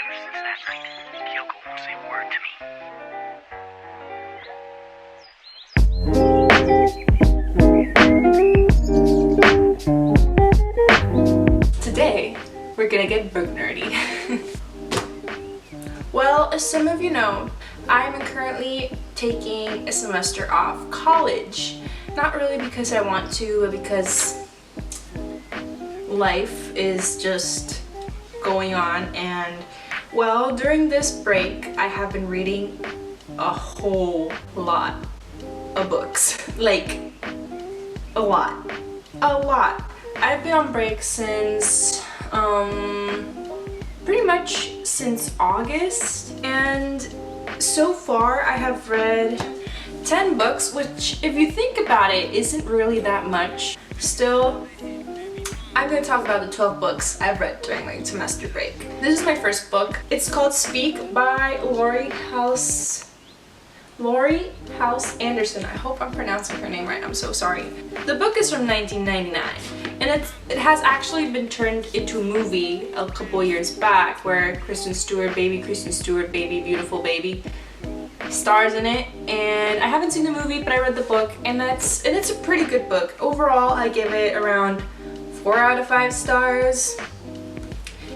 Ever since that night, Kyoko won't say a word to me. Today, we're gonna get book nerdy. Well, as some of you know, I'm currently taking a semester off college. Not really because I want to, but because life is just going on. And well, during this break, I have been reading a whole lot of books. Like, a lot. I've been on break since pretty much since August, and so far I have read 10 books, which if you think about it isn't really that much. Still, I'm going to talk about the 12 books I've read during my semester break. This is my first book. It's called Speak by Laurie House Anderson. I hope I'm pronouncing her name right. I'm so sorry. The book is from 1999, and it has actually been turned into a movie a couple years back where Kristen Stewart, baby beautiful baby, stars in it. And I haven't seen the movie, but I read the book, and it's a pretty good book. Overall, I give it around 4 out of 5 stars.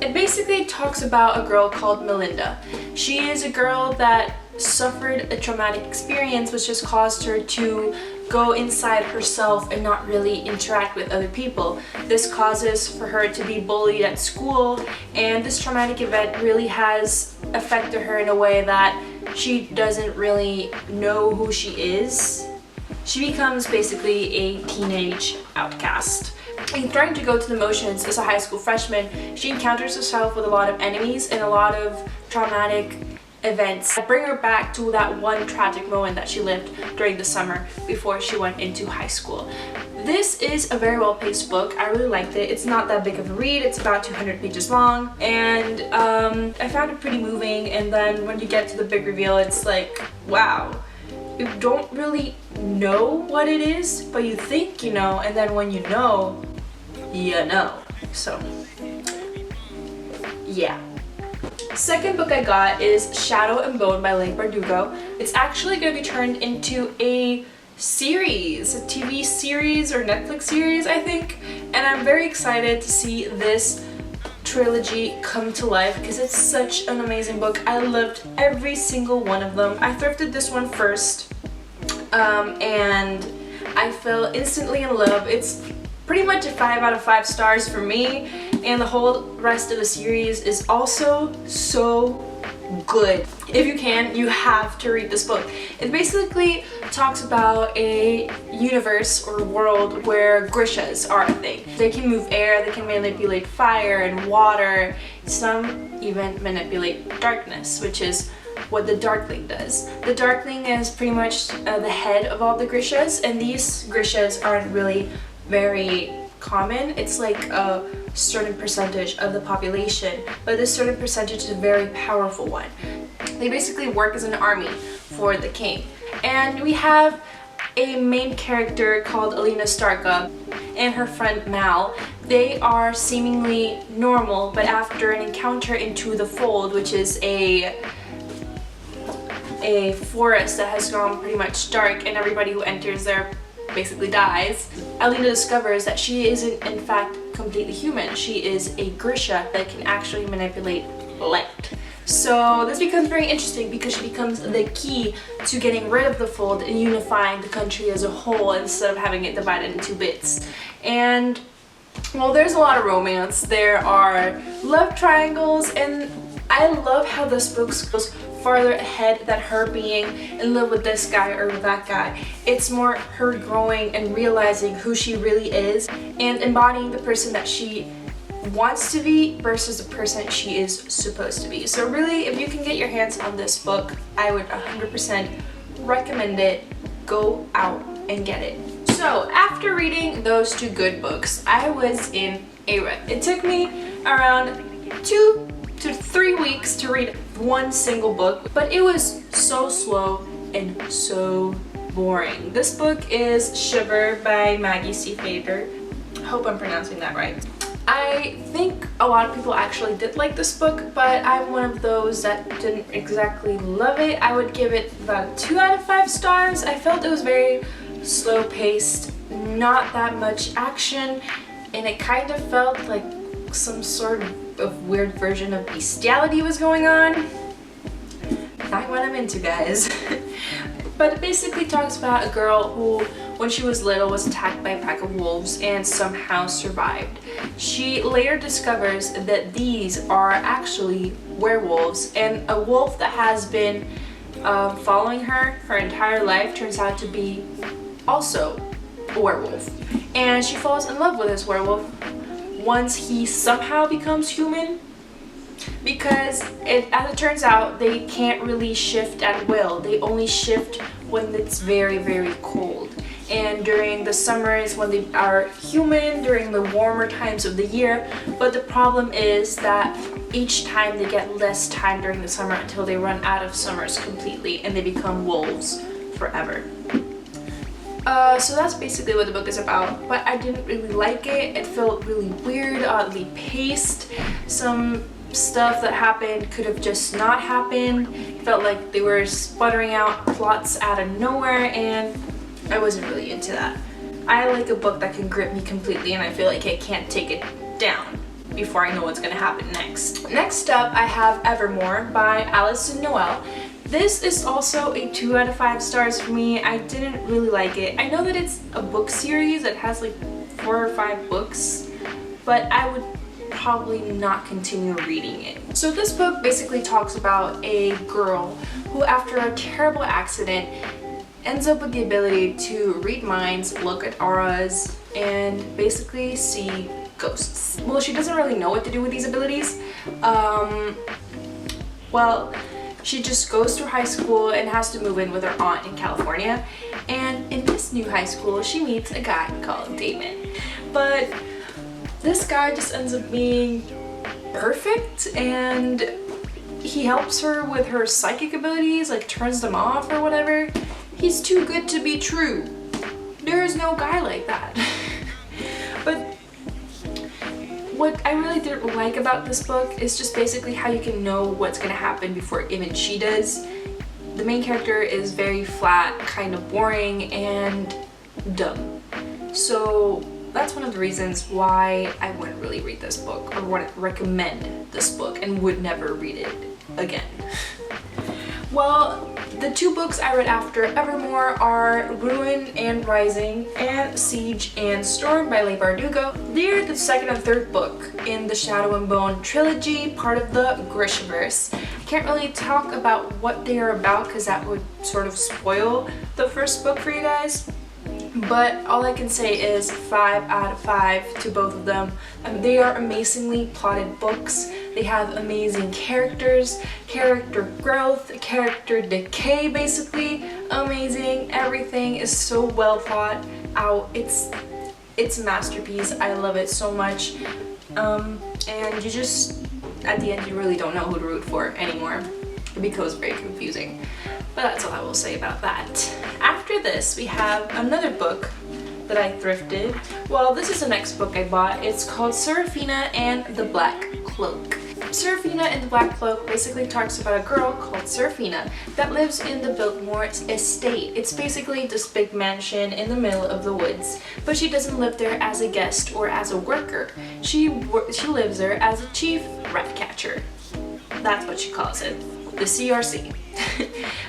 It basically talks about a girl called Melinda. She is a girl that suffered a traumatic experience which has caused her to go inside herself and not really interact with other people. This causes for her to be bullied at school, and this traumatic event really has affected her in a way that she doesn't really know who she is. She becomes basically a teenage outcast. And trying to go through the motions as a high school freshman, she encounters herself with a lot of enemies and a lot of traumatic events that bring her back to that one tragic moment that she lived during the summer before she went into high school. This is a very well-paced book. I really liked it. It's not that big of a read. It's about 200 pages long, and I found it pretty moving. And then when you get to the big reveal, it's like, wow. You don't really know what it is, but you think you know, and then when you know, you know. So, yeah. Second book I got is Shadow and Bone by Leigh Bardugo. It's actually going to be turned into a series, a TV series or Netflix series, I think. And I'm very excited to see this trilogy come to life because it's such an amazing book. I loved every single one of them. I thrifted this one first, and I fell instantly in love. It's pretty much a 5 out of 5 stars for me, and the whole rest of the series is also so good. If you can, you have to read this book. It basically talks about a universe or world where Grishas are a thing. They can move air, they can manipulate fire and water. Some even manipulate darkness, which is what the Darkling does. The Darkling is pretty much the head of all the Grishas, and these Grishas aren't really very common. It's like a certain percentage of the population, but this certain percentage is a very powerful one. They basically work as an army for the king. And we have a main character called Alina Starka and her friend Mal. They are seemingly normal, but after an encounter into the Fold, which is a forest that has gone pretty much dark and everybody who enters there basically dies, Alina discovers that she isn't in fact completely human. She is a Grisha that can actually manipulate light. So this becomes very interesting because she becomes the key to getting rid of the Fold and unifying the country as a whole instead of having it divided into bits. And well, there's a lot of romance. There are love triangles, and I love how this book goes farther ahead than her being in love with this guy or with that guy. It's more her growing and realizing who she really is and embodying the person that she wants to be versus the person she is supposed to be. So really, if you can get your hands on this book, I would 100% recommend it. Go out and get it. So after reading those 2 good books, I was in a rut. It took me around 2 to 3 weeks to read one single book, but it was so slow and so boring. This book is Shiver by Maggie C. Fader. I hope I'm pronouncing that right. I think a lot of people actually did like this book, but I'm one of those that didn't exactly love it. I would give it about 2 out of 5 stars. I felt it was very slow paced, not that much action, and it kind of felt like some sort of weird version of bestiality was going on. Not what I'm into, guys. But it basically talks about a girl who, when she was little, was attacked by a pack of wolves and somehow survived. She later discovers that these are actually werewolves, and a wolf that has been following her entire life turns out to be also a werewolf. And she falls in love with this werewolf once he somehow becomes human, because as it turns out, they can't really shift at will. They only shift when it's very, very cold. And during the summers when they are human, during the warmer times of the year. But the problem is that each time they get less time during the summer until they run out of summers completely and they become wolves forever. So that's basically what the book is about, but I didn't really like it. It felt really weird, oddly paced. Some stuff that happened could have just not happened. It felt like they were sputtering out plots out of nowhere, and I wasn't really into that. I like a book that can grip me completely, and I feel like I can't take it down before I know what's gonna happen next. Next up, I have Evermore by Alison Noel. This is also a 2 out of 5 stars for me. I didn't really like it. I know that it's a book series that has like 4 or 5 books, but I would probably not continue reading it. So this book basically talks about a girl who, after a terrible accident, ends up with the ability to read minds, look at auras, and basically see ghosts. Well, she doesn't really know what to do with these abilities. Well, she just goes through high school and has to move in with her aunt in California. And in this new high school, she meets a guy called Damon. But this guy just ends up being perfect, and he helps her with her psychic abilities, like turns them off or whatever. He's too good to be true. There is no guy like that. But what I really didn't like about this book is just basically how you can know what's gonna happen before even she does. The main character is very flat, kind of boring, and dumb. So that's one of the reasons why I wouldn't really read this book, or wouldn't recommend this book, and would never read it again. Well, the 2 books I read after Evermore are Ruin and Rising and Siege and Storm by Leigh Bardugo. They're the 2nd and 3rd book in the Shadow and Bone trilogy, part of the Grishaverse. I can't really talk about what they are about because that would sort of spoil the first book for you guys. But all I can say is 5 out of 5 to both of them. They are amazingly plotted books. They have amazing characters, character growth, character decay, basically amazing. Everything is so well thought out. It's a masterpiece. I love it so much. And you just, at the end, you really don't know who to root for anymore. It becomes very confusing. But that's all I will say about that. After this, we have another book that I thrifted. Well, this is the next book I bought. It's called Serafina and the Black Cloak. Serafina and the Black Cloak basically talks about a girl called Serafina that lives in the Biltmore estate. It's basically this big mansion in the middle of the woods, but she doesn't live there as a guest or as a worker. She lives there as a chief rat catcher. That's what she calls it, the CRC.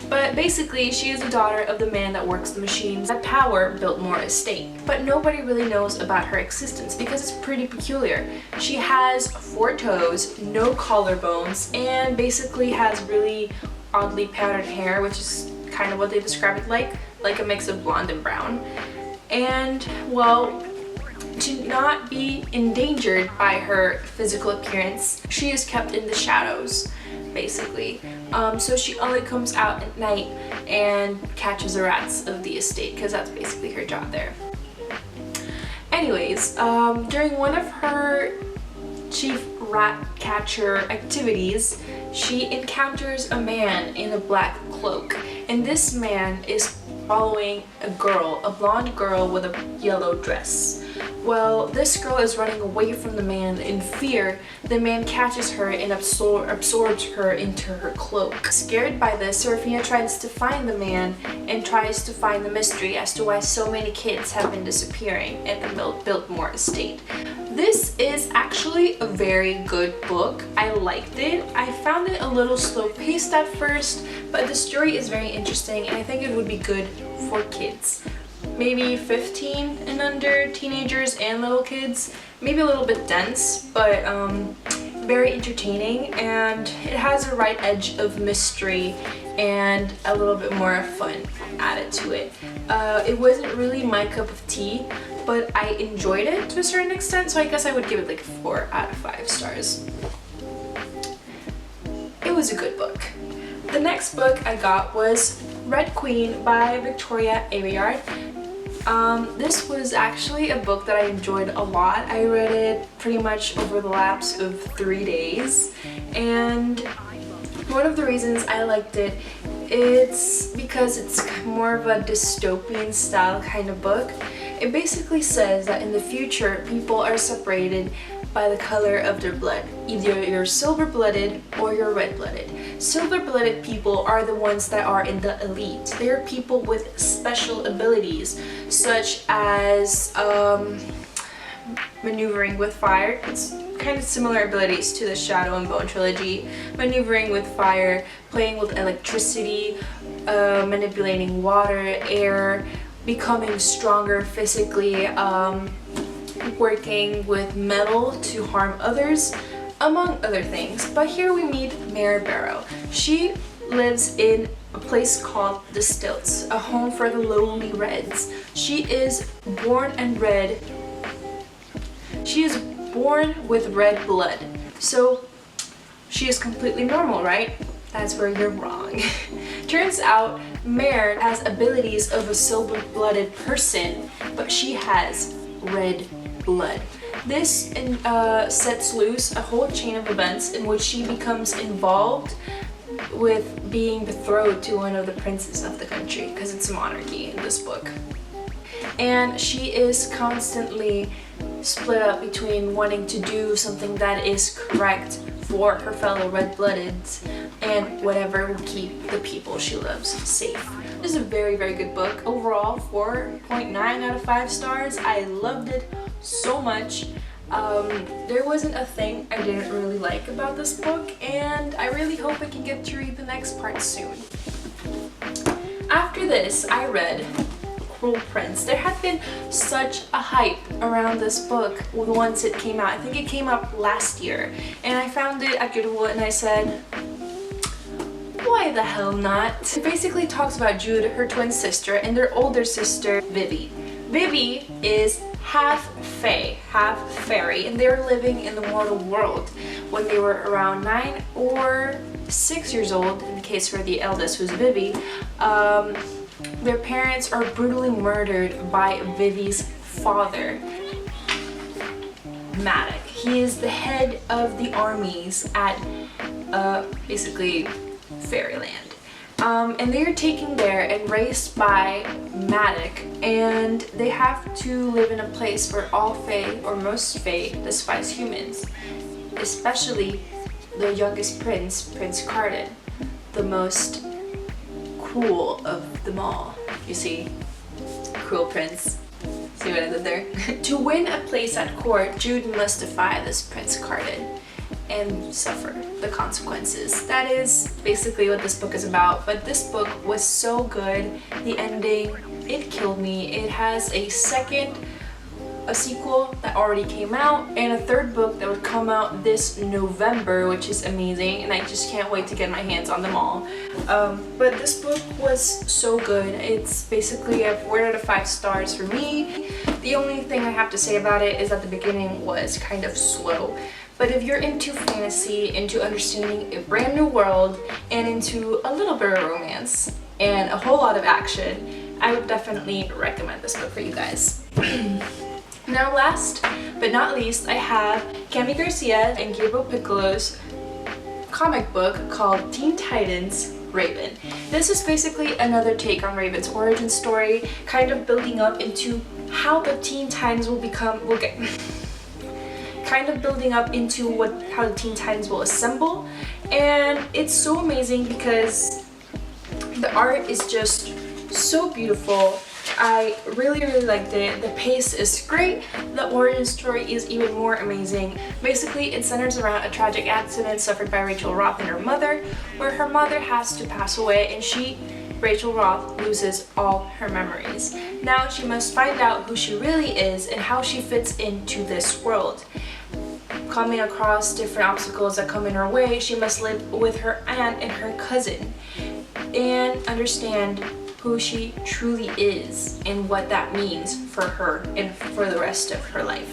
But basically, she is the daughter of the man that works the machines that power Biltmore Estate. But nobody really knows about her existence because it's pretty peculiar. She has 4 toes, no collarbones, and basically has really oddly patterned hair, which is kind of what they describe it like a mix of blonde and brown. And, well, to not be endangered by her physical appearance, she is kept in the shadows, basically. So she only comes out at night and catches the rats of the estate, because that's basically her job there. Anyways, during one of her chief rat catcher activities, she encounters a man in a black cloak, and this man is following a girl, a blonde girl with a yellow dress. Well, this girl is running away from the man in fear. The man catches her and absorbs her into her cloak. Scared by this, Serafina tries to find the man and tries to find the mystery as to why so many kids have been disappearing at the Biltmore estate. This is actually a very good book. I liked it. I found it a little slow paced at first, but the story is very interesting and I think it would be good for kids. Maybe 15 and under, teenagers and little kids. Maybe a little bit dense, but very entertaining, and it has the right edge of mystery and a little bit more fun added to it. It wasn't really my cup of tea, but I enjoyed it to a certain extent, so I guess I would give it like 4 out of 5 stars. It was a good book. The next book I got was Red Queen by Victoria Aveyard. This was actually a book that I enjoyed a lot. I read it pretty much over the lapse of 3 days, and one of the reasons I liked it, it's because it's more of a dystopian style kind of book. It basically says that in the future people are separated by the color of their blood. Either you're silver-blooded or you're red-blooded. Silver-blooded people are the ones that are in the elite. They're people with special abilities, such as maneuvering with fire. It's kind of similar abilities to the Shadow and Bone trilogy. Maneuvering with fire, playing with electricity, manipulating water, air, becoming stronger physically, working with metal to harm others, among other things. But here we meet Mariel. She lives in a place called the Stilts, a home for the lowly Reds. She is born and red. She is born with red blood. So she is completely normal, right? That's where you're wrong. Turns out Mariel has abilities of a silver-blooded person, but she has red blood. This sets loose a whole chain of events in which she becomes involved with being betrothed to one of the princes of the country, because it's a monarchy in this book. And she is constantly split up between wanting to do something that is correct for her fellow red-bloodeds and whatever will keep the people she loves safe. This is a very, very good book. Overall, 4.9 out of 5 stars. I loved it so much. There wasn't a thing I didn't really like about this book, and I really hope I can get to read the next part soon. After this, I read Cruel Prince. There had been such a hype around this book once it came out. I think it came out last year, and I found it at Goodwill and I said, why the hell not? It basically talks about Jude, her twin sister, and their older sister, Vivi. Vivi is half fae, half fairy, and they were living in the mortal world when they were around 9 or 6 years old, in the case where the eldest was Vivi. Their parents are brutally murdered by Vivi's father, Maddox. He is the head of the armies at basically Fairyland. And they are taken there and raised by Maddox, and they have to live in a place where all fae, or most fae, despise humans, especially the youngest prince, Prince Cardin, the most cruel of them all. You see, Cruel Prince. See what I did there? To win a place at court, Jude must defy this Prince Cardin and suffer the consequences. That is basically what this book is about, but this book was so good. The ending, it killed me. It has a sequel that already came out, and a third book that would come out this November, which is amazing, and I just can't wait to get my hands on them all. But this book was so good. It's basically a 4 out of 5 stars for me. The only thing I have to say about it is that the beginning was kind of slow. But if you're into fantasy, into understanding a brand new world, and into a little bit of romance and a whole lot of action, I would definitely recommend this book for you guys. Now last but not least, I have Cami Garcia and Gabriel Piccolo's comic book called Teen Titans Raven. This is basically another take on Raven's origin story, kind of building up into how the Teen Titans will get kind of building up into how the Teen Titans will assemble, and it's so amazing because the art is just so beautiful. I really liked it. The pace is great. The origin story is even more amazing. Basically, it centers around a tragic accident suffered by Rachel Roth and her mother, where her mother has to pass away and Rachel Roth, loses all her memories. Now she must find out who she really is and how she fits into this world. Coming across different obstacles that come in her way, she must live with her aunt and her cousin and understand who she truly is and what that means for her and for the rest of her life.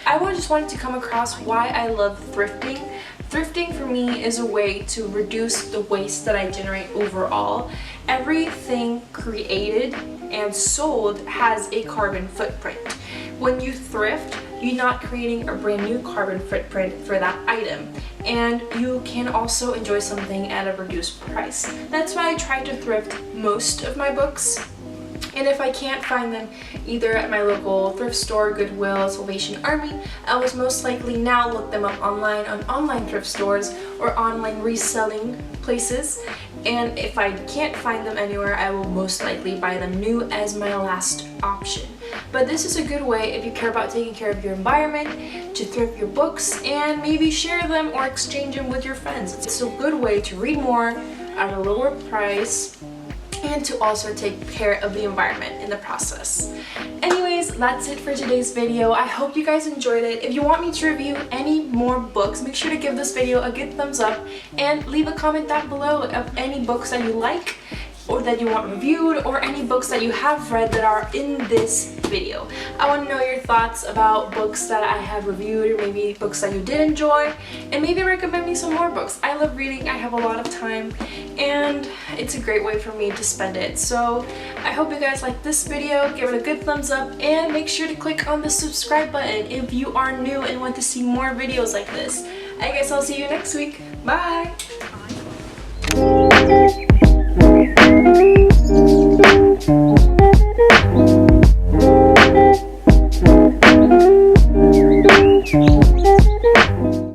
I just wanted to come across why I love thrifting. Thrifting for me is a way to reduce the waste that I generate overall. Everything created and sold has a carbon footprint. When you thrift, you're not creating a brand new carbon footprint for that item, and you can also enjoy something at a reduced price. That's why I try to thrift most of my books, and if I can't find them either at my local thrift store, Goodwill, Salvation Army, I will most likely now look them up online on online thrift stores or online reselling places, and if I can't find them anywhere, I will most likely buy them new as my last option. But this is a good way if you care about taking care of your environment, to thrift your books and maybe share them or exchange them with your friends. It's a good way to read more at a lower price and to also take care of the environment in the process. Anyways, that's it for today's video. I hope you guys enjoyed it. If you want me to review any more books, make sure to give this video a good thumbs up and leave a comment down below of any books that you like or that you want reviewed, or any books that you have read that are in this video. I want to know your thoughts about books that I have reviewed, or maybe books that you did enjoy, and maybe recommend me some more books. I love reading, I have a lot of time, and it's a great way for me to spend it. So I hope you guys like this video, give it a good thumbs up, and make sure to click on the subscribe button if you are new and want to see more videos like this. I guess I'll see you next week. Bye!